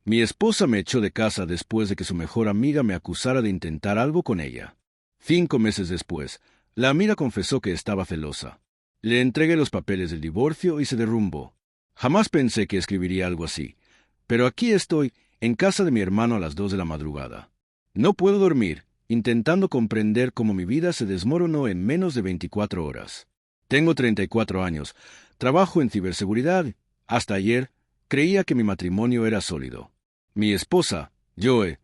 Mi esposa me echó de casa después de que su mejor amiga me acusara de intentar algo con ella. 5 meses después, la amiga confesó que estaba celosa. Le entregué los papeles del divorcio y se derrumbó. Jamás pensé que escribiría algo así, pero aquí estoy, en casa de mi hermano a las 2 de la madrugada. No puedo dormir, intentando comprender cómo mi vida se desmoronó en menos de 24 horas. Tengo 34 años, trabajo en ciberseguridad. Hasta ayer, creía que mi matrimonio era sólido. Mi esposa, Joe,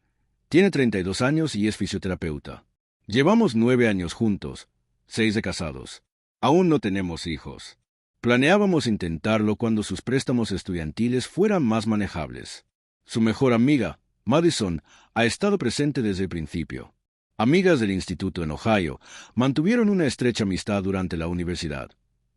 tiene 32 años y es fisioterapeuta. Llevamos 9 años juntos, 6 de casados. Aún no tenemos hijos. Planeábamos intentarlo cuando sus préstamos estudiantiles fueran más manejables. Su mejor amiga, Madison, ha estado presente desde el principio. Amigas del instituto en Ohio, mantuvieron una estrecha amistad durante la universidad.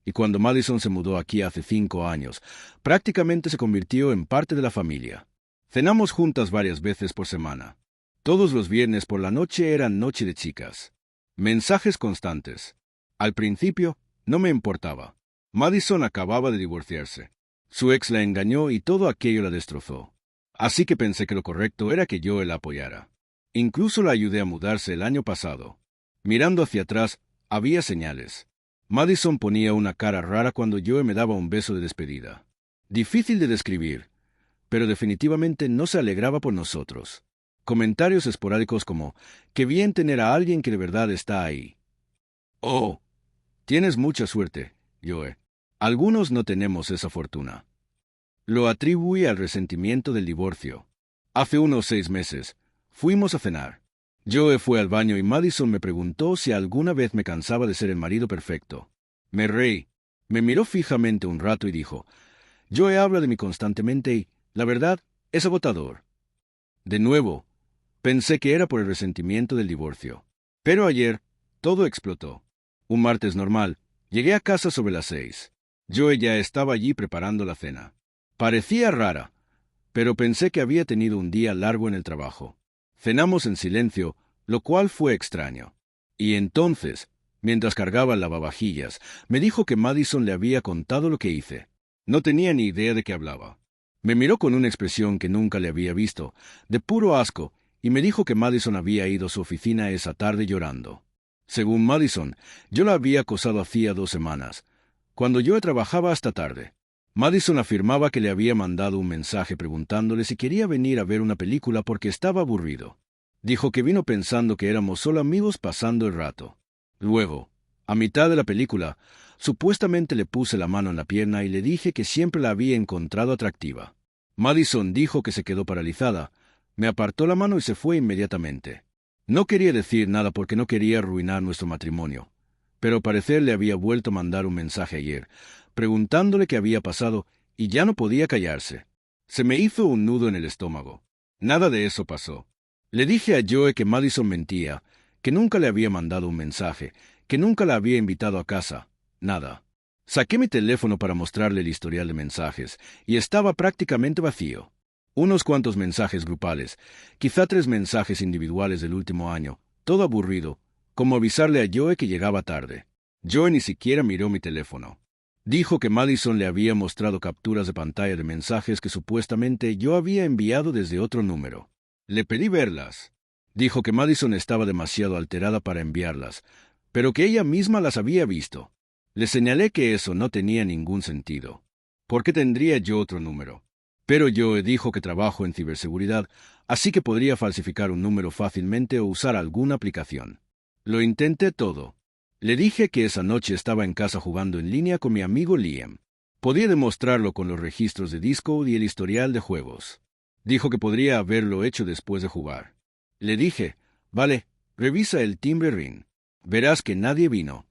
Y cuando Madison se mudó aquí hace 5 años, prácticamente se convirtió en parte de la familia. Cenamos juntas varias veces por semana. Todos los viernes por la noche eran noche de chicas. Mensajes constantes. Al principio, no me importaba. Madison acababa de divorciarse. Su ex la engañó y todo aquello la destrozó. Así que pensé que lo correcto era que yo la apoyara. Incluso la ayudé a mudarse el año pasado. Mirando hacia atrás, había señales. Madison ponía una cara rara cuando Joe me daba un beso de despedida. Difícil de describir, pero definitivamente no se alegraba por nosotros. Comentarios esporádicos como, qué bien tener a alguien que de verdad está ahí. Oh, tienes mucha suerte, Joe. Algunos no tenemos esa fortuna. Lo atribuí al resentimiento del divorcio. Hace unos 6 meses, fuimos a cenar. Joe fue al baño y Madison me preguntó si alguna vez me cansaba de ser el marido perfecto. Me reí. Me miró fijamente un rato y dijo, Joe habla de mí constantemente y, la verdad, es agotador. De nuevo, pensé que era por el resentimiento del divorcio. Pero ayer, todo explotó. Un martes normal, llegué a casa sobre las 6. Joe ya estaba allí preparando la cena. Parecía rara, pero pensé que había tenido un día largo en el trabajo. Cenamos en silencio, lo cual fue extraño. Y entonces, mientras cargaba el lavavajillas, me dijo que Madison le había contado lo que hice. No tenía ni idea de qué hablaba. Me miró con una expresión que nunca le había visto, de puro asco, y me dijo que Madison había ido a su oficina esa tarde llorando. Según Madison, yo la había acosado hacía 2 semanas, cuando yo trabajaba hasta tarde. Madison afirmaba que le había mandado un mensaje preguntándole si quería venir a ver una película porque estaba aburrido. Dijo que vino pensando que éramos solo amigos pasando el rato. Luego, a mitad de la película, supuestamente le puse la mano en la pierna y le dije que siempre la había encontrado atractiva. Madison dijo que se quedó paralizada, me apartó la mano y se fue inmediatamente. No quería decir nada porque no quería arruinar nuestro matrimonio, pero al parecer le había vuelto a mandar un mensaje ayer, preguntándole qué había pasado, y ya no podía callarse. Se me hizo un nudo en el estómago. Nada de eso pasó. Le dije a Joe que Madison mentía, que nunca le había mandado un mensaje, que nunca la había invitado a casa. Nada. Saqué mi teléfono para mostrarle el historial de mensajes, y estaba prácticamente vacío. Unos cuantos mensajes grupales, quizá 3 mensajes individuales del último año, todo aburrido, como avisarle a Joe que llegaba tarde. Joe ni siquiera miró mi teléfono. Dijo que Madison le había mostrado capturas de pantalla de mensajes que supuestamente yo había enviado desde otro número. Le pedí verlas. Dijo que Madison estaba demasiado alterada para enviarlas, pero que ella misma las había visto. Le señalé que eso no tenía ningún sentido. ¿Por qué tendría yo otro número? Pero Joe dijo que trabajo en ciberseguridad, así que podría falsificar un número fácilmente o usar alguna aplicación. Lo intenté todo. Le dije que esa noche estaba en casa jugando en línea con mi amigo Liam. Podía demostrarlo con los registros de Discord y el historial de juegos. Dijo que podría haberlo hecho después de jugar. Le dije, vale, revisa el timbre ring. Verás que nadie vino.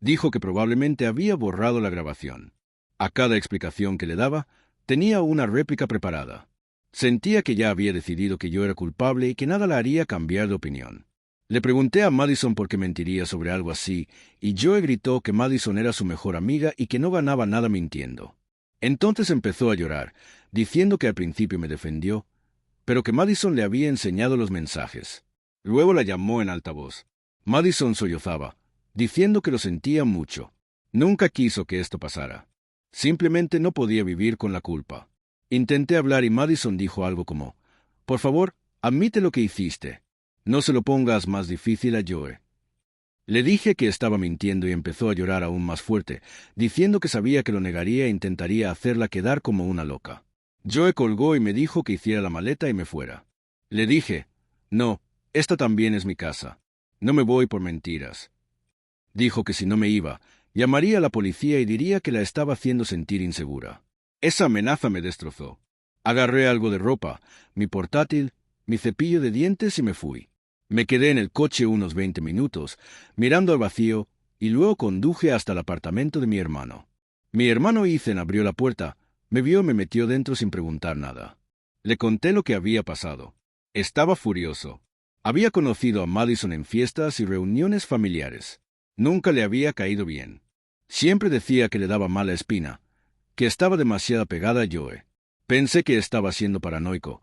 Dijo que probablemente había borrado la grabación. A cada explicación que le daba, tenía una réplica preparada. Sentía que ya había decidido que yo era culpable y que nada la haría cambiar de opinión. Le pregunté a Madison por qué mentiría sobre algo así, y Joe gritó que Madison era su mejor amiga y que no ganaba nada mintiendo. Entonces empezó a llorar, diciendo que al principio me defendió, pero que Madison le había enseñado los mensajes. Luego la llamó en alta voz. Madison sollozaba, diciendo que lo sentía mucho. Nunca quiso que esto pasara. Simplemente no podía vivir con la culpa. Intenté hablar y Madison dijo algo como, «Por favor, admite lo que hiciste. No se lo pongas más difícil a Joe». Le dije que estaba mintiendo y empezó a llorar aún más fuerte, diciendo que sabía que lo negaría e intentaría hacerla quedar como una loca. Joe colgó y me dijo que hiciera la maleta y me fuera. Le dije, «No, esta también es mi casa. No me voy por mentiras». Dijo que si no me iba, llamaría a la policía y diría que la estaba haciendo sentir insegura. Esa amenaza me destrozó. Agarré algo de ropa, mi portátil, mi cepillo de dientes y me fui. Me quedé en el coche unos 20 minutos, mirando al vacío, y luego conduje hasta el apartamento de mi hermano. Mi hermano Ethan abrió la puerta, me vio y me metió dentro sin preguntar nada. Le conté lo que había pasado. Estaba furioso. Había conocido a Madison en fiestas y reuniones familiares. Nunca le había caído bien. Siempre decía que le daba mala espina, que estaba demasiado pegada a Joe. Pensé que estaba siendo paranoico,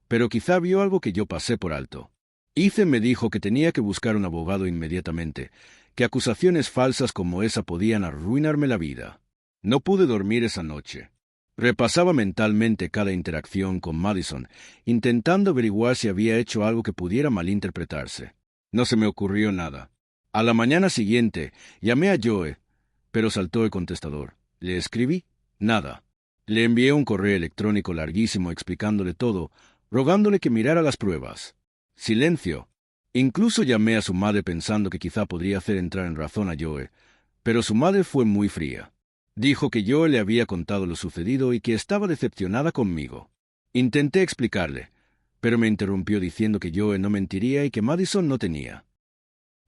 pero quizá vio algo que yo pasé por alto. Ethan me dijo que tenía que buscar un abogado inmediatamente, que acusaciones falsas como esa podían arruinarme la vida. No pude dormir esa noche. Repasaba mentalmente cada interacción con Madison, intentando averiguar si había hecho algo que pudiera malinterpretarse. No se me ocurrió nada. A la mañana siguiente, llamé a Joe, pero saltó el contestador. Le escribí, nada. Le envié un correo electrónico larguísimo explicándole todo, rogándole que mirara las pruebas. Silencio. Incluso llamé a su madre pensando que quizá podría hacer entrar en razón a Joe, pero su madre fue muy fría. Dijo que Joe le había contado lo sucedido y que estaba decepcionada conmigo. Intenté explicarle, pero me interrumpió diciendo que Joe no mentiría y que Madison no tenía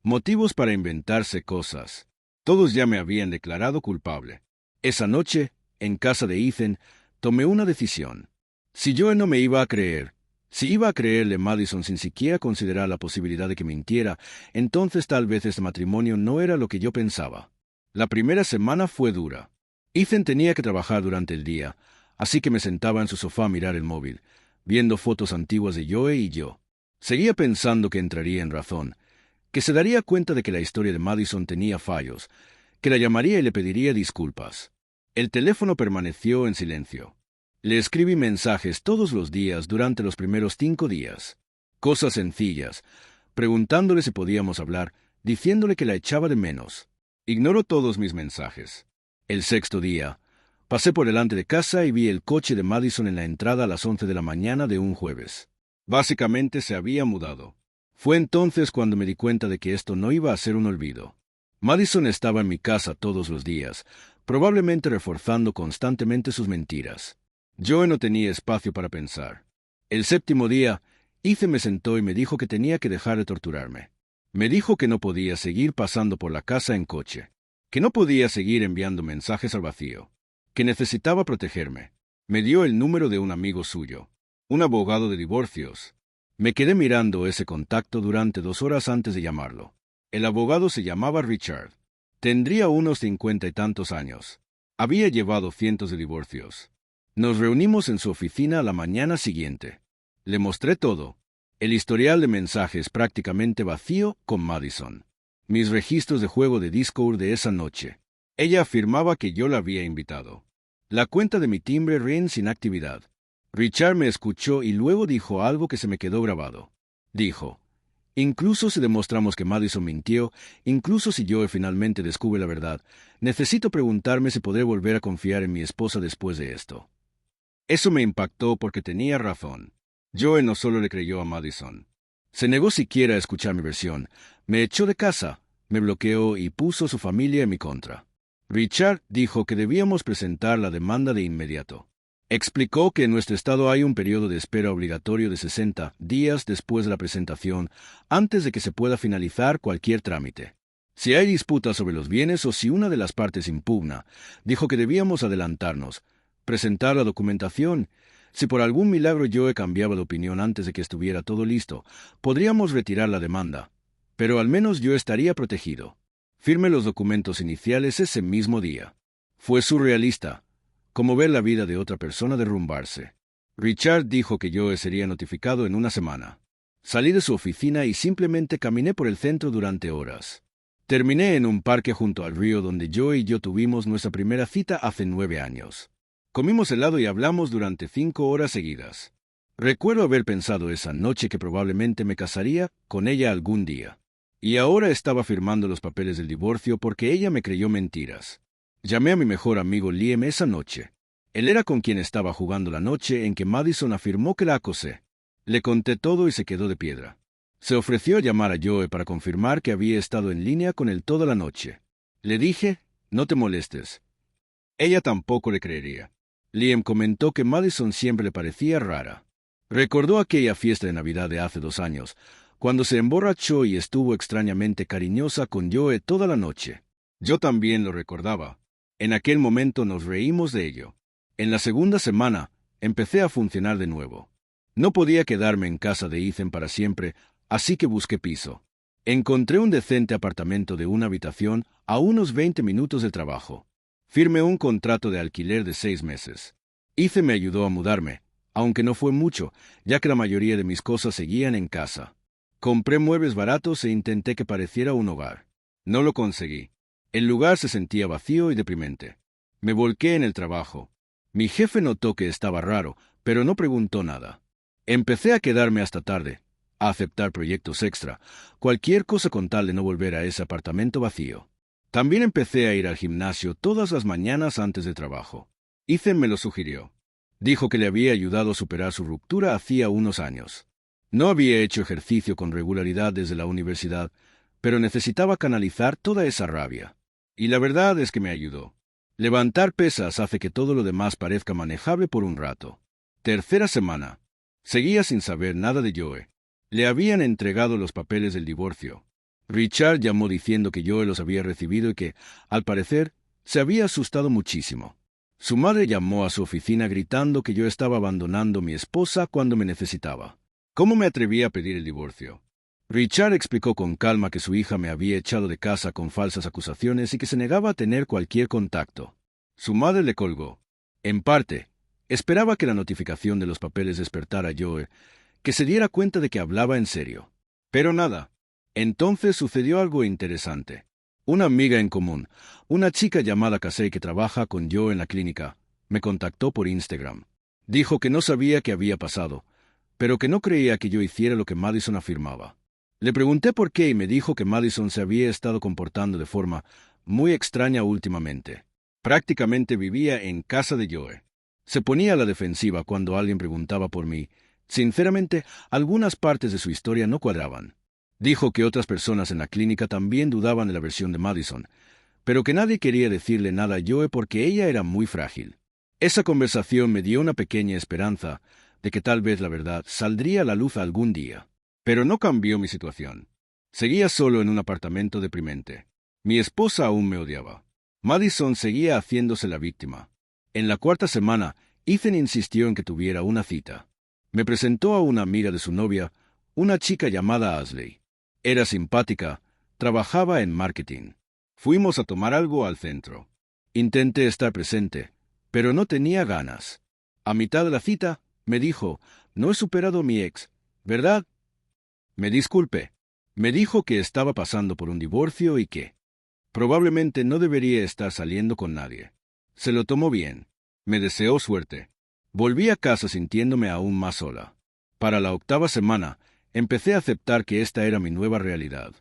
motivos para inventarse cosas. Todos ya me habían declarado culpable. Esa noche, en casa de Ethan, tomé una decisión. Si Joe no me iba a creer, si iba a creerle a Madison sin siquiera considerar la posibilidad de que mintiera, entonces tal vez este matrimonio no era lo que yo pensaba. La primera semana fue dura. Ethan tenía que trabajar durante el día, así que me sentaba en su sofá a mirar el móvil, viendo fotos antiguas de Joe y yo. Seguía pensando que entraría en razón, que se daría cuenta de que la historia de Madison tenía fallos, que la llamaría y le pediría disculpas. El teléfono permaneció en silencio. Le escribí mensajes todos los días durante los primeros 5 días. Cosas sencillas, preguntándole si podíamos hablar, diciéndole que la echaba de menos. Ignoró todos mis mensajes. El 6.º día, pasé por delante de casa y vi el coche de Madison en la entrada a las 11 de la mañana de un jueves. Básicamente se había mudado. Fue entonces cuando me di cuenta de que esto no iba a ser un olvido. Madison estaba en mi casa todos los días, probablemente reforzando constantemente sus mentiras. Joe no tenía espacio para pensar. El 7.º día, Ethan me sentó y me dijo que tenía que dejar de torturarme. Me dijo que no podía seguir pasando por la casa en coche, que no podía seguir enviando mensajes al vacío, que necesitaba protegerme. Me dio el número de un amigo suyo, un abogado de divorcios. Me quedé mirando ese contacto durante 2 horas antes de llamarlo. El abogado se llamaba Richard. Tendría unos 50 y tantos años. Había llevado cientos de divorcios. Nos reunimos en su oficina a la mañana siguiente. Le mostré todo. El historial de mensajes prácticamente vacío con Madison. Mis registros de juego de Discord de esa noche. Ella afirmaba que yo la había invitado. La cuenta de mi timbre ring sin actividad. Richard me escuchó y luego dijo algo que se me quedó grabado. Dijo, incluso si demostramos que Madison mintió, incluso si Joe finalmente descubre la verdad, necesito preguntarme si podré volver a confiar en mi esposa después de esto. Eso me impactó porque tenía razón. Joe no solo le creyó a Madison. Se negó siquiera a escuchar mi versión, me echó de casa, me bloqueó y puso su familia en mi contra. Richard dijo que debíamos presentar la demanda de inmediato. Explicó que en nuestro estado hay un periodo de espera obligatorio de 60 días después de la presentación, antes de que se pueda finalizar cualquier trámite. Si hay disputa sobre los bienes o si una de las partes impugna, dijo que debíamos adelantarnos, presentar la documentación. Si por algún milagro Joe cambiaba de opinión antes de que estuviera todo listo, podríamos retirar la demanda, pero al menos yo estaría protegido. Firmé los documentos iniciales ese mismo día. Fue surrealista, como ver la vida de otra persona derrumbarse. Richard dijo que Joe sería notificado en una semana. Salí de su oficina y simplemente caminé por el centro durante horas. Terminé en un parque junto al río donde Joe y yo tuvimos nuestra primera cita hace 9 años. Comimos helado y hablamos durante 5 horas seguidas. Recuerdo haber pensado esa noche que probablemente me casaría con ella algún día. Y ahora estaba firmando los papeles del divorcio porque ella me creyó mentiras. Llamé a mi mejor amigo Liam esa noche. Él era con quien estaba jugando la noche en que Madison afirmó que la acosé. Le conté todo y se quedó de piedra. Se ofreció a llamar a Joe para confirmar que había estado en línea con él toda la noche. Le dije, no te molestes. Ella tampoco le creería. Liam comentó que Madison siempre le parecía rara. Recordó aquella fiesta de Navidad de hace 2 años, cuando se emborrachó y estuvo extrañamente cariñosa con Joe toda la noche. Yo también lo recordaba. En aquel momento nos reímos de ello. En la segunda semana, empecé a funcionar de nuevo. No podía quedarme en casa de Ethan para siempre, así que busqué piso. Encontré un decente apartamento de una habitación a unos 20 minutos del trabajo. Firmé un contrato de alquiler de 6 meses. Ethan me ayudó a mudarme, aunque no fue mucho, ya que la mayoría de mis cosas seguían en casa. Compré muebles baratos e intenté que pareciera un hogar. No lo conseguí. El lugar se sentía vacío y deprimente. Me volqué en el trabajo. Mi jefe notó que estaba raro, pero no preguntó nada. Empecé a quedarme hasta tarde, a aceptar proyectos extra, cualquier cosa con tal de no volver a ese apartamento vacío. También empecé a ir al gimnasio todas las mañanas antes del trabajo. Ethan me lo sugirió. Dijo que le había ayudado a superar su ruptura hacía unos años. No había hecho ejercicio con regularidad desde la universidad, pero necesitaba canalizar toda esa rabia. Y la verdad es que me ayudó. Levantar pesas hace que todo lo demás parezca manejable por un rato. Tercera semana. Seguía sin saber nada de Joe. Le habían entregado los papeles del divorcio. Richard llamó diciendo que Joe los había recibido y que, al parecer, se había asustado muchísimo. Su madre llamó a su oficina gritando que yo estaba abandonando a mi esposa cuando me necesitaba. ¿Cómo me atreví a pedir el divorcio? Richard explicó con calma que su hija me había echado de casa con falsas acusaciones y que se negaba a tener cualquier contacto. Su madre le colgó. En parte, esperaba que la notificación de los papeles despertara a Joe, que se diera cuenta de que hablaba en serio. Pero nada. Entonces sucedió algo interesante. Una amiga en común, una chica llamada Casey que trabaja con Joe en la clínica, me contactó por Instagram. Dijo que no sabía qué había pasado, pero que no creía que yo hiciera lo que Madison afirmaba. Le pregunté por qué y me dijo que Madison se había estado comportando de forma muy extraña últimamente. Prácticamente vivía en casa de Joe. Se ponía a la defensiva cuando alguien preguntaba por mí. Sinceramente, algunas partes de su historia no cuadraban. Dijo que otras personas en la clínica también dudaban de la versión de Madison, pero que nadie quería decirle nada a Joe porque ella era muy frágil. Esa conversación me dio una pequeña esperanza de que tal vez la verdad saldría a la luz algún día. Pero no cambió mi situación. Seguía solo en un apartamento deprimente. Mi esposa aún me odiaba. Madison seguía haciéndose la víctima. En la cuarta semana, Ethan insistió en que tuviera una cita. Me presentó a una amiga de su novia, una chica llamada Ashley. Era simpática, trabajaba en marketing. Fuimos a tomar algo al centro. Intenté estar presente, pero no tenía ganas. A mitad de la cita, me dijo, no he superado a mi ex, ¿verdad? Me disculpé. Me dijo que estaba pasando por un divorcio y que probablemente no debería estar saliendo con nadie. Se lo tomó bien. Me deseó suerte. Volví a casa sintiéndome aún más sola. Para la octava semana, empecé a aceptar que esta era mi nueva realidad.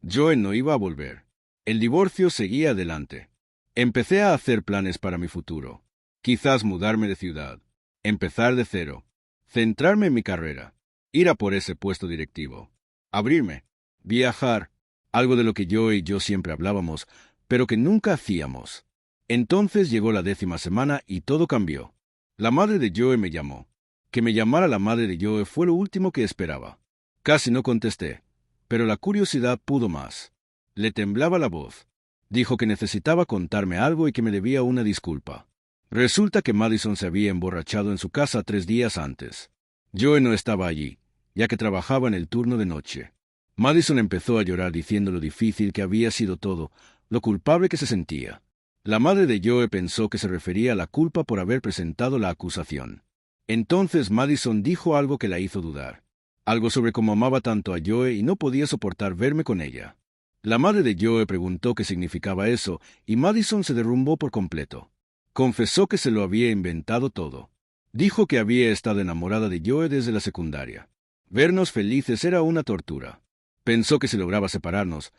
Joe no iba a volver. El divorcio seguía adelante. Empecé a hacer planes para mi futuro. Quizás mudarme de ciudad. Empezar de cero. Centrarme en mi carrera. Ir a por ese puesto directivo. Abrirme. Viajar. Algo de lo que Joe y yo siempre hablábamos, pero que nunca hacíamos. Entonces llegó la 10ª semana y todo cambió. La madre de Joe me llamó. Que me llamara la madre de Joe fue lo último que esperaba. Casi no contesté, pero la curiosidad pudo más. Le temblaba la voz. Dijo que necesitaba contarme algo y que me debía una disculpa. Resulta que Madison se había emborrachado en su casa 3 días antes. Joe no estaba allí, ya que trabajaba en el turno de noche. Madison empezó a llorar diciendo lo difícil que había sido todo, lo culpable que se sentía. La madre de Joe pensó que se refería a la culpa por haber presentado la acusación. Entonces Madison dijo algo que la hizo dudar. Algo sobre cómo amaba tanto a Joe y no podía soportar verme con ella. La madre de Joe preguntó qué significaba eso, y Madison se derrumbó por completo. Confesó que se lo había inventado todo. Dijo que había estado enamorada de Joe desde la secundaria. Vernos felices era una tortura. Pensó que si lograba separarnos,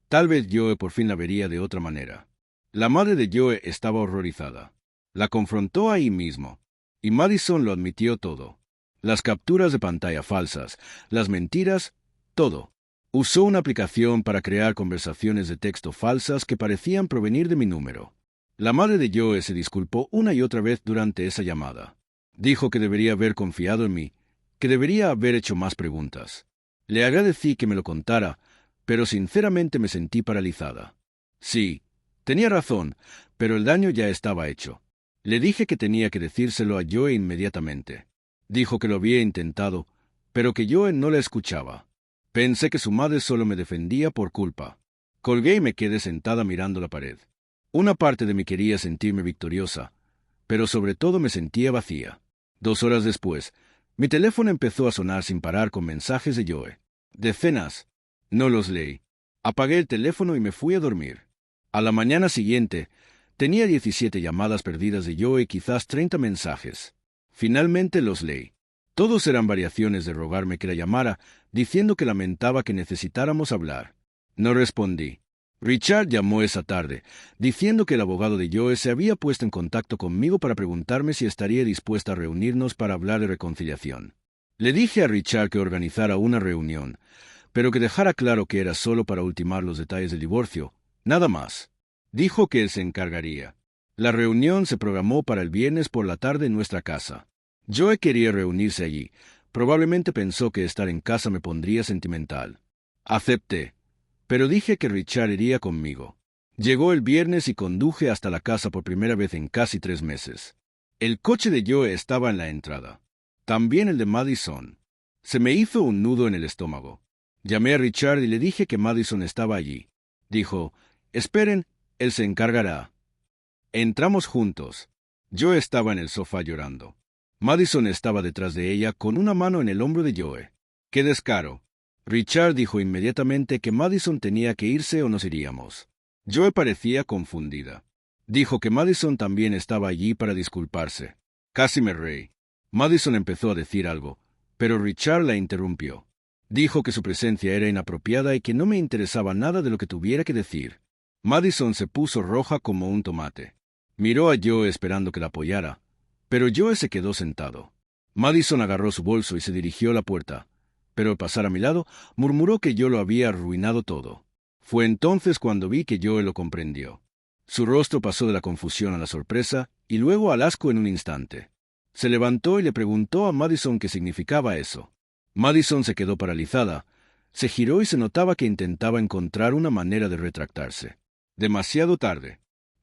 tal vez Joe por fin la vería de otra manera. La madre de Joe estaba horrorizada. La confrontó ahí mismo. Y Madison lo admitió todo. Las capturas de pantalla falsas, las mentiras, todo. Usó una aplicación para crear conversaciones de texto falsas que parecían provenir de mi número. La madre de Joe se disculpó una y otra vez durante esa llamada. Dijo que debería haber confiado en mí, que debería haber hecho más preguntas. Le agradecí que me lo contara, pero sinceramente me sentí paralizada. Sí, tenía razón, pero el daño ya estaba hecho. Le dije que tenía que decírselo a Joe inmediatamente. Dijo que lo había intentado, pero que Joe no la escuchaba. Pensé que su madre solo me defendía por culpa. Colgué y me quedé sentada mirando la pared. Una parte de mí quería sentirme victoriosa, pero sobre todo me sentía vacía. 2 horas después, mi teléfono empezó a sonar sin parar con mensajes de Joe. Decenas. No los leí. Apagué el teléfono y me fui a dormir. A la mañana siguiente, tenía 17 llamadas perdidas de Joe y quizás 30 mensajes. Finalmente los leí. Todos eran variaciones de rogarme que la llamara, diciendo que lamentaba que necesitáramos hablar. No respondí. Richard llamó esa tarde, diciendo que el abogado de Joe se había puesto en contacto conmigo para preguntarme si estaría dispuesta a reunirnos para hablar de reconciliación. Le dije a Richard que organizara una reunión, pero que dejara claro que era solo para ultimar los detalles del divorcio, nada más. Dijo que él se encargaría. La reunión se programó para el viernes por la tarde en nuestra casa. Joe quería reunirse allí. Probablemente pensó que estar en casa me pondría sentimental. Acepté, pero dije que Richard iría conmigo. Llegó el viernes y conduje hasta la casa por primera vez en casi 3 meses. El coche de Joe estaba en la entrada. También el de Madison. Se me hizo un nudo en el estómago. Llamé a Richard y le dije que Madison estaba allí. Dijo, «Esperen, él se encargará». Entramos juntos. Joe estaba en el sofá llorando. Madison estaba detrás de ella con una mano en el hombro de Joe. ¡Qué descaro! Richard dijo inmediatamente que Madison tenía que irse o nos iríamos. Joe parecía confundida. Dijo que Madison también estaba allí para disculparse. Casi me reí. Madison empezó a decir algo, pero Richard la interrumpió. Dijo que su presencia era inapropiada y que no me interesaba nada de lo que tuviera que decir. Madison se puso roja como un tomate. Miró a Joe esperando que la apoyara, pero Joe se quedó sentado. Madison agarró su bolso y se dirigió a la puerta, pero al pasar a mi lado, murmuró que yo lo había arruinado todo. Fue entonces cuando vi que Joe lo comprendió. Su rostro pasó de la confusión a la sorpresa y luego al asco en un instante. Se levantó y le preguntó a Madison qué significaba eso. Madison se quedó paralizada, se giró y se notaba que intentaba encontrar una manera de retractarse. Demasiado tarde.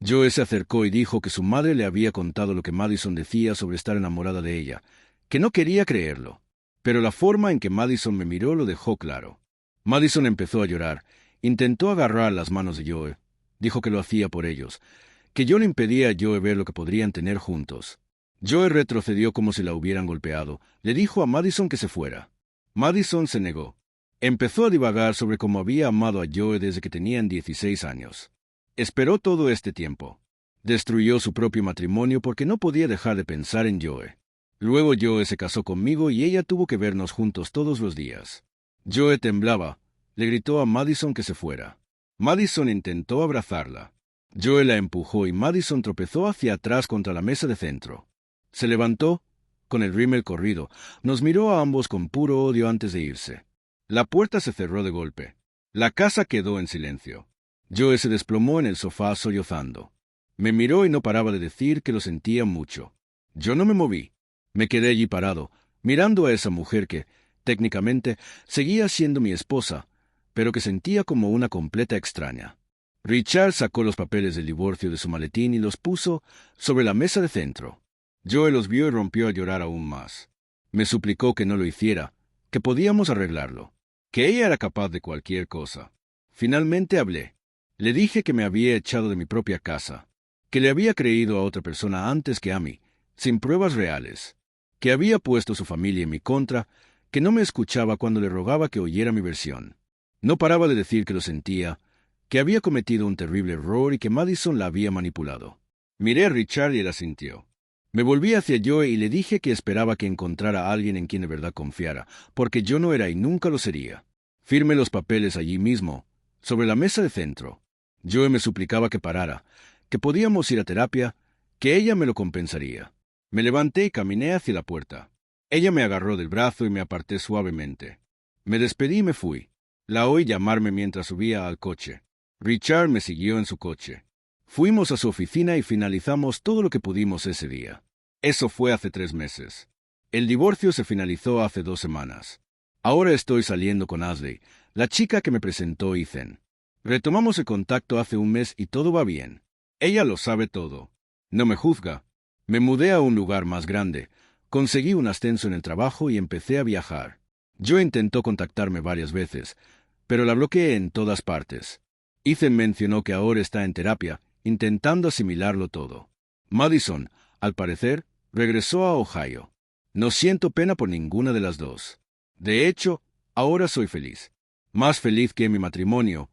Joe se acercó y dijo que su madre le había contado lo que Madison decía sobre estar enamorada de ella, que no quería creerlo. Pero la forma en que Madison me miró lo dejó claro. Madison empezó a llorar, intentó agarrar las manos de Joe, dijo que lo hacía por ellos, que yo le impedía a Joe ver lo que podrían tener juntos. Joe retrocedió como si la hubieran golpeado, le dijo a Madison que se fuera. Madison se negó. Empezó a divagar sobre cómo había amado a Joe desde que tenían 16 años. Esperó todo este tiempo. Destruyó su propio matrimonio porque no podía dejar de pensar en Joe. Luego Joe se casó conmigo y ella tuvo que vernos juntos todos los días. Joe temblaba. Le gritó a Madison que se fuera. Madison intentó abrazarla. Joe la empujó y Madison tropezó hacia atrás contra la mesa de centro. Se levantó, con el rímel corrido, nos miró a ambos con puro odio antes de irse. La puerta se cerró de golpe. La casa quedó en silencio. Joe se desplomó en el sofá sollozando. Me miró y no paraba de decir que lo sentía mucho. Yo no me moví. Me quedé allí parado, mirando a esa mujer que, técnicamente, seguía siendo mi esposa, pero que sentía como una completa extraña. Richard sacó los papeles del divorcio de su maletín y los puso sobre la mesa de centro. Joe los vio y rompió a llorar aún más. Me suplicó que no lo hiciera, que podíamos arreglarlo, que ella era capaz de cualquier cosa. Finalmente hablé. Le dije que me había echado de mi propia casa, que le había creído a otra persona antes que a mí, sin pruebas reales, que había puesto su familia en mi contra, que no me escuchaba cuando le rogaba que oyera mi versión. No paraba de decir que lo sentía, que había cometido un terrible error y que Madison la había manipulado. Miré a Richard y él asintió. Me volví hacia Joe y le dije que esperaba que encontrara a alguien en quien de verdad confiara, porque yo no era y nunca lo sería. Firmé los papeles allí mismo, sobre la mesa de centro. Joe me suplicaba que parara, que podíamos ir a terapia, que ella me lo compensaría. Me levanté y caminé hacia la puerta. Ella me agarró del brazo y me aparté suavemente. Me despedí y me fui. La oí llamarme mientras subía al coche. Richard me siguió en su coche. Fuimos a su oficina y finalizamos todo lo que pudimos ese día. Eso fue hace 3 meses. El divorcio se finalizó hace 2 semanas. Ahora estoy saliendo con Ashley, la chica que me presentó Ethan. Retomamos el contacto hace 1 mes y todo va bien. Ella lo sabe todo. No me juzga. Me mudé a un lugar más grande, conseguí un ascenso en el trabajo y empecé a viajar. Joe intentó contactarme varias veces, pero la bloqueé en todas partes. Ethan mencionó que ahora está en terapia, intentando asimilarlo todo. Madison, al parecer, regresó a Ohio. No siento pena por ninguna de las dos. De hecho, ahora soy feliz. Más feliz que en mi matrimonio,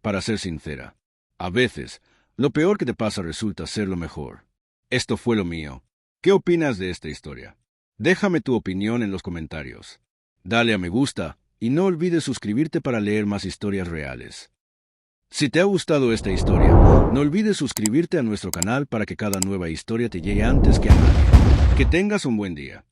para ser sincera. A veces, lo peor que te pasa resulta ser lo mejor. Esto fue lo mío. ¿Qué opinas de esta historia? Déjame tu opinión en los comentarios. Dale a me gusta y no olvides suscribirte para leer más historias reales. Si te ha gustado esta historia, no olvides suscribirte a nuestro canal para que cada nueva historia te llegue antes que a nadie. Que tengas un buen día.